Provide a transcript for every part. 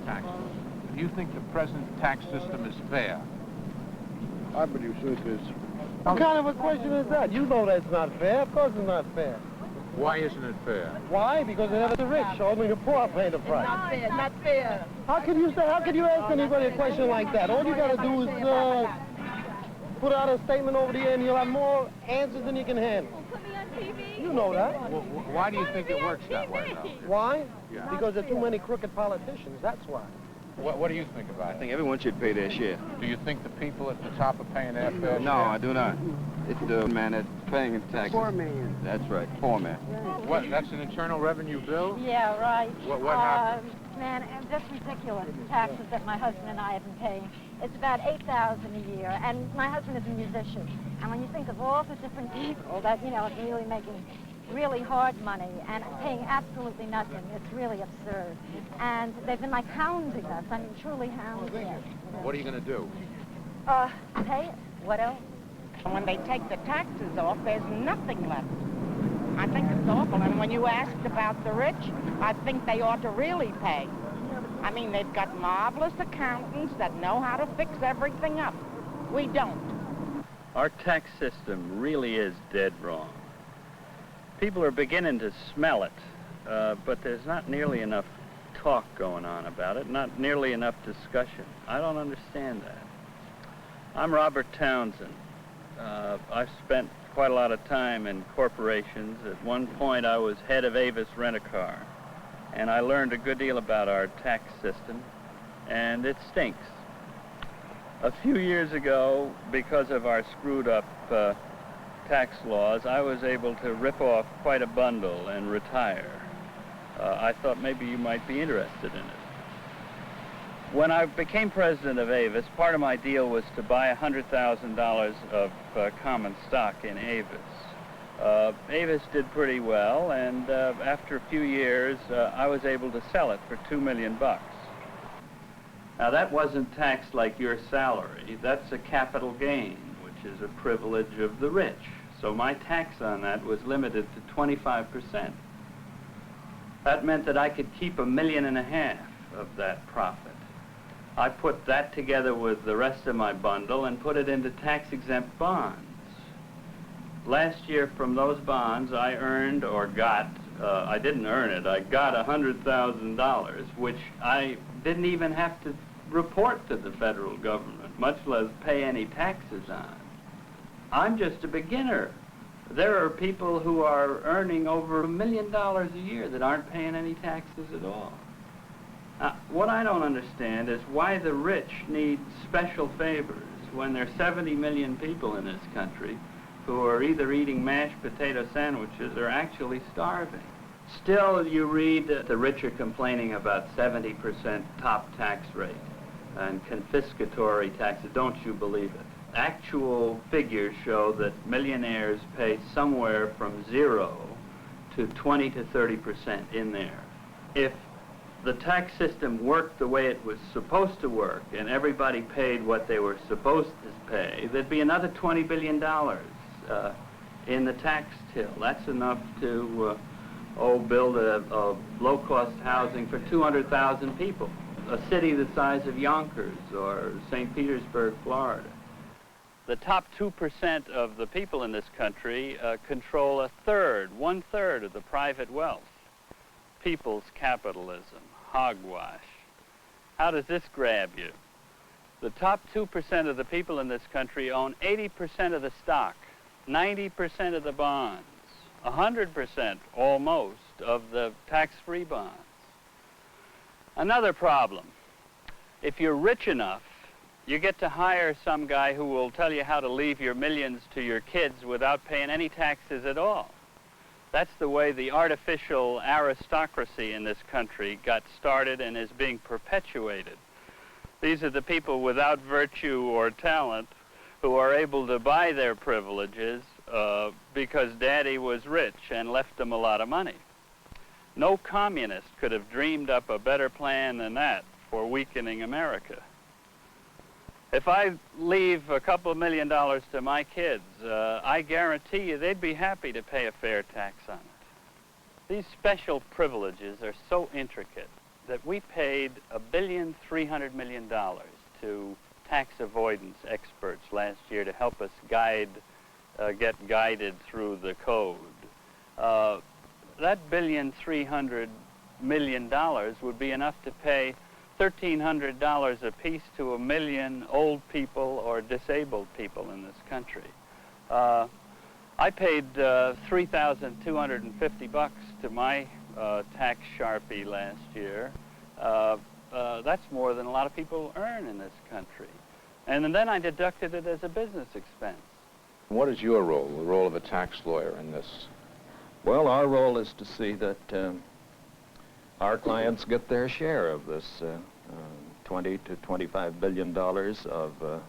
taxes. Do you think the present tax system is fair? I believe so it is. What kind of a question is that? You know that's not fair. Of course it's not fair. Why isn't it fair? Why? Because it never the rich. Only the poor pay the price. Not fair, not fair. How can you ask anybody a question like that? All you gotta do is put out a statement over the air and you'll have more answers than you can handle. Put me on TV. You know that. Well, why do you think it works that way, though? Why? Yeah. Because there are too many crooked politicians. That's why. What do you think about it? I think everyone should pay their share. Do you think the people at the top are paying their fair share? No, I do not. It's the man that's paying his taxes. Poor man. That's right, poor man. What, that's an internal revenue bill? Yeah, right. What happened? Man, that's ridiculous, taxes that my husband and I have been paying. It's about $8,000 a year, and my husband is a musician. And when you think of all the different people that, you know, are really making really hard money and paying absolutely nothing, it's really absurd. And they've been like hounding us, I mean, truly hounding us. What are you going to do? Pay it. What else? When they take the taxes off, there's nothing left. I think it's awful. And when you asked about the rich, I think they ought to really pay. I mean, they've got marvelous accountants that know how to fix everything up. We don't. Our tax system really is dead wrong. People are beginning to smell it, but there's not nearly enough talk going on about it, not nearly enough discussion. I don't understand that. I'm Robert Townsend. I've spent quite a lot of time in corporations. At one point, I was head of Avis Rent-a-Car, and I learned a good deal about our tax system, and it stinks. A few years ago, because of our screwed-up tax laws, I was able to rip off quite a bundle and retire. I thought maybe you might be interested in it. When I became president of Avis, part of my deal was to buy $100,000 of common stock in Avis. Avis did pretty well, and after a few years, I was able to sell it for $2 million. Now, that wasn't taxed like your salary. That's a capital gain, which is a privilege of the rich. So my tax on that was limited to 25%. That meant that I could keep $1.5 million of that profit. I put that together with the rest of my bundle and put it into tax-exempt bonds. Last year from those bonds, I earned or got, I didn't earn it, I got $100,000, which I didn't even have to report to the federal government, much less pay any taxes on. I'm just a beginner. There are people who are earning over $1 million a year that aren't paying any taxes at all. What I don't understand is why the rich need special favors when there are 70 million people in this country who are either eating mashed potato sandwiches or actually starving. Still, you read that the rich are complaining about 70% top tax rate and confiscatory taxes. Don't you believe it? Actual figures show that millionaires pay somewhere from 0 to 20 to 30% in there. If the tax system worked the way it was supposed to work and everybody paid what they were supposed to pay, there'd be another $20 billion in the tax till. That's enough to build a low-cost housing for 200,000 people, a city the size of Yonkers or St. Petersburg, Florida. The top 2% of the people in this country control one-third of the private wealth. People's capitalism, hogwash. How does this grab you? The top 2% of the people in this country own 80% of the stock, 90% of the bonds, 100% almost of the tax-free bonds. Another problem, if you're rich enough, you get to hire some guy who will tell you how to leave your millions to your kids without paying any taxes at all. That's the way the artificial aristocracy in this country got started and is being perpetuated. These are the people without virtue or talent who are able to buy their privileges because Daddy was rich and left them a lot of money. No communist could have dreamed up a better plan than that for weakening America. If I leave a couple of $1 million to my kids, I guarantee you they'd be happy to pay a fair tax on it. These special privileges are so intricate. that we paid $1,300,000,000 to tax avoidance experts last year to help us get guided through the code. That $1,300,000,000 would be enough to pay $1,300 apiece to 1 million old people or disabled people in this country. I paid $3,250 to my tax Sharpie last year. That's more than a lot of people earn in this country. And then I deducted it as a business expense. What is your role, the role of a tax lawyer in this? Well, our role is to see that our clients get their share of this $20 to $25 billion of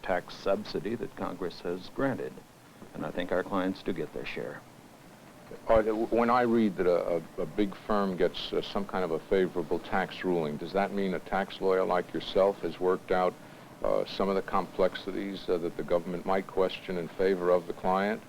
tax subsidy that Congress has granted. And I think our clients do get their share. When I read that a big firm gets some kind of a favorable tax ruling, does that mean a tax lawyer like yourself has worked out some of the complexities that the government might question in favor of the client?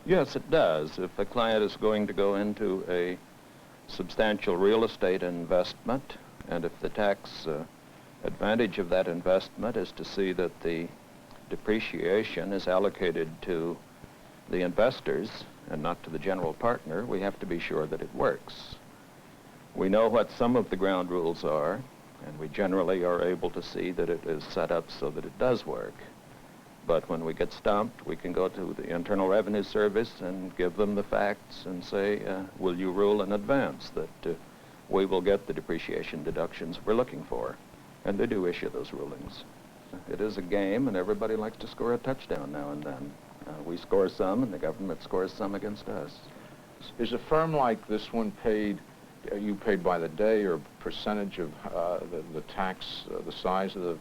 Yes, it does. If a client is going to go into a substantial real estate investment, and if the tax advantage of that investment is to see that the depreciation is allocated to the investors and not to the general partner, we have to be sure that it works. We know what some of the ground rules are, and we generally are able to see that it is set up so that it does work. But when we get stumped, we can go to the Internal Revenue Service and give them the facts and say, will you rule in advance that we will get the depreciation deductions we're looking for? And they do issue those rulings. It is a game, and everybody likes to score a touchdown now and then. We score some, and the government scores some against us. Is a firm like this one paid, are you paid by the day or percentage of the tax, the size of the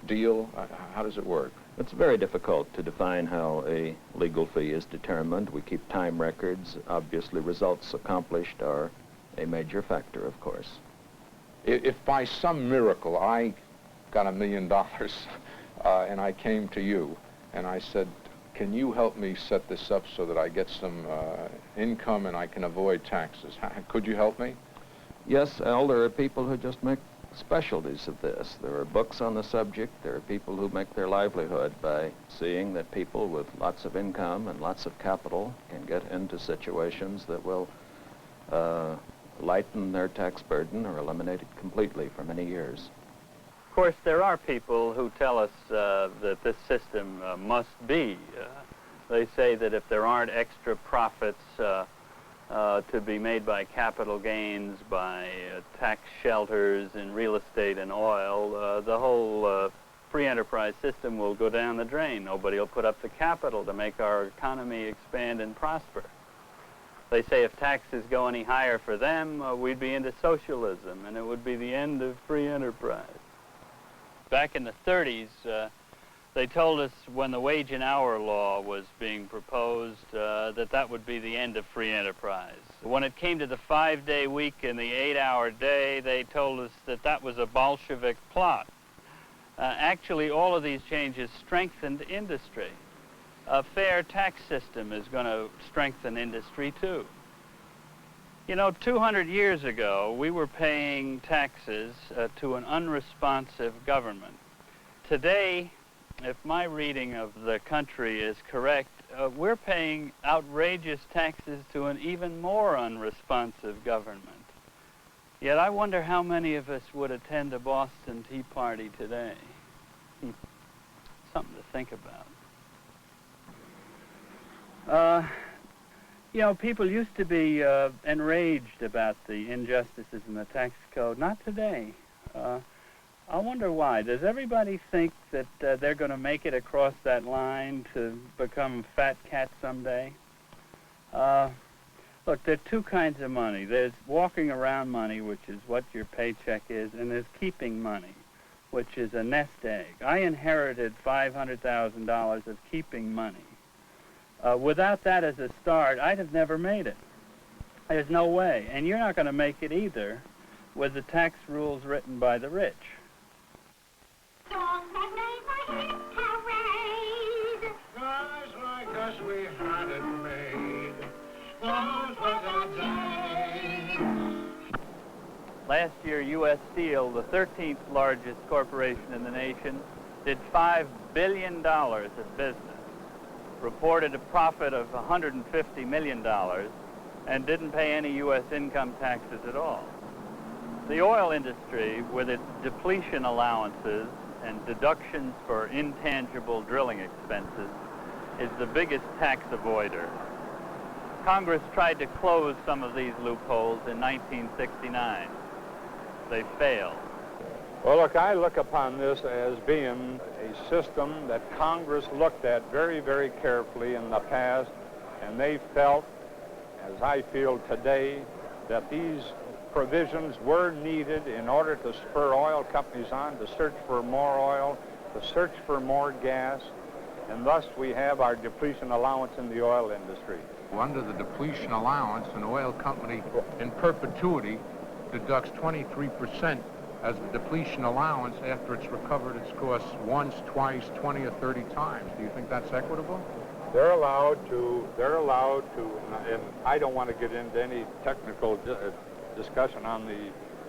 deal? How does it work? It's very difficult to define how a legal fee is determined. We keep time records. Obviously, results accomplished are a major factor, of course. If by some miracle I got $1 million and I came to you and I said, can you help me set this up so that I get some income and I can avoid taxes? Could you help me? Yes, Al, there are people who just make specialties of this. There are books on the subject. There are people who make their livelihood by seeing that people with lots of income and lots of capital can get into situations that will lighten their tax burden or eliminate it completely for many years. Of course, there are people who tell us that this system must be. They say that if there aren't extra profits to be made by capital gains, by tax shelters in real estate and oil, the whole free enterprise system will go down the drain. Nobody will put up the capital to make our economy expand and prosper. They say if taxes go any higher for them, we'd be into socialism, and it would be the end of free enterprise. Back in the 30s, they told us when the wage and hour law was being proposed that would be the end of free enterprise. When it came to the 5-day week and the 8-hour day, they told us that was a Bolshevik plot. Actually, all of these changes strengthened industry. A fair tax system is going to strengthen industry, too. You know, 200 years ago, we were paying taxes to an unresponsive government. Today, if my reading of the country is correct, we're paying outrageous taxes to an even more unresponsive government. Yet I wonder how many of us would attend a Boston Tea Party today. Something to think about. You know, people used to be enraged about the injustices in the tax code. Not today. I wonder why. Does everybody think that they're going to make it across that line to become fat cats someday? Look, there are two kinds of money. There's walking around money, which is what your paycheck is, and there's keeping money, which is a nest egg. I inherited $500,000 of keeping money. Without that as a start, I'd have never made it. There's no way. And you're not going to make it either with the tax rules written by the rich. Songs that made my hip parade. Guys like us, we had it made. Those were the days. Last year, U.S. Steel, the 13th largest corporation in the nation, did $5 billion of business, reported a profit of $150 million, and didn't pay any U.S. income taxes at all. The oil industry, with its depletion allowances and deductions for intangible drilling expenses, is the biggest tax avoider. Congress tried to close some of these loopholes in 1969. They failed. Well, look, I look upon this as being a system that Congress looked at very, very carefully in the past, and they felt, as I feel today, that these provisions were needed in order to spur oil companies on to search for more oil, to search for more gas, and thus we have our depletion allowance in the oil industry. Under the depletion allowance, an oil company in perpetuity deducts 23% as the depletion allowance after it's recovered its costs once, twice, 20 or 30 times. Do you think that's equitable? They're allowed to, and I don't want to get into any technical discussion on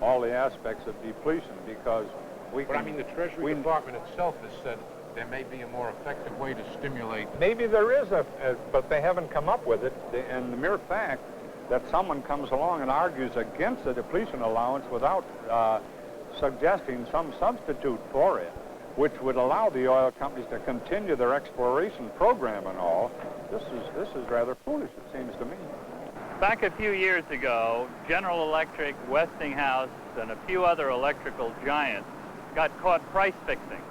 all the aspects of depletion, because But I mean, the Treasury Department itself has said there may be a more effective way to stimulate. Maybe there is, but they haven't come up with it. And the mere fact that someone comes along and argues against the depletion allowance without suggesting some substitute for it, which would allow the oil companies to continue their exploration program and all, this is rather foolish, it seems to me. Back a few years ago, General Electric, Westinghouse, and a few other electrical giants got caught price fixing.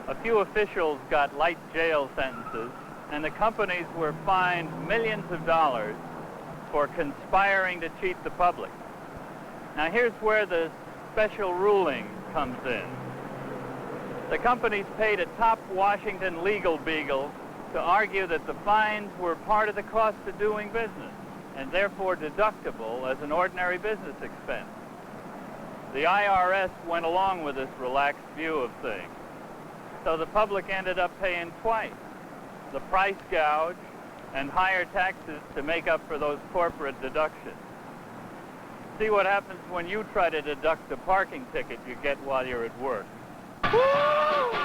A few officials got light jail sentences, and the companies were fined millions of dollars for conspiring to cheat the public. Now here's where the special ruling comes in. The companies paid a top Washington legal beagle to argue that the fines were part of the cost of doing business and therefore deductible as an ordinary business expense. The IRS went along with this relaxed view of things. So the public ended up paying twice, the price gouge and higher taxes to make up for those corporate deductions. See what happens when you try to deduct the parking ticket you get while you're at work. Woo!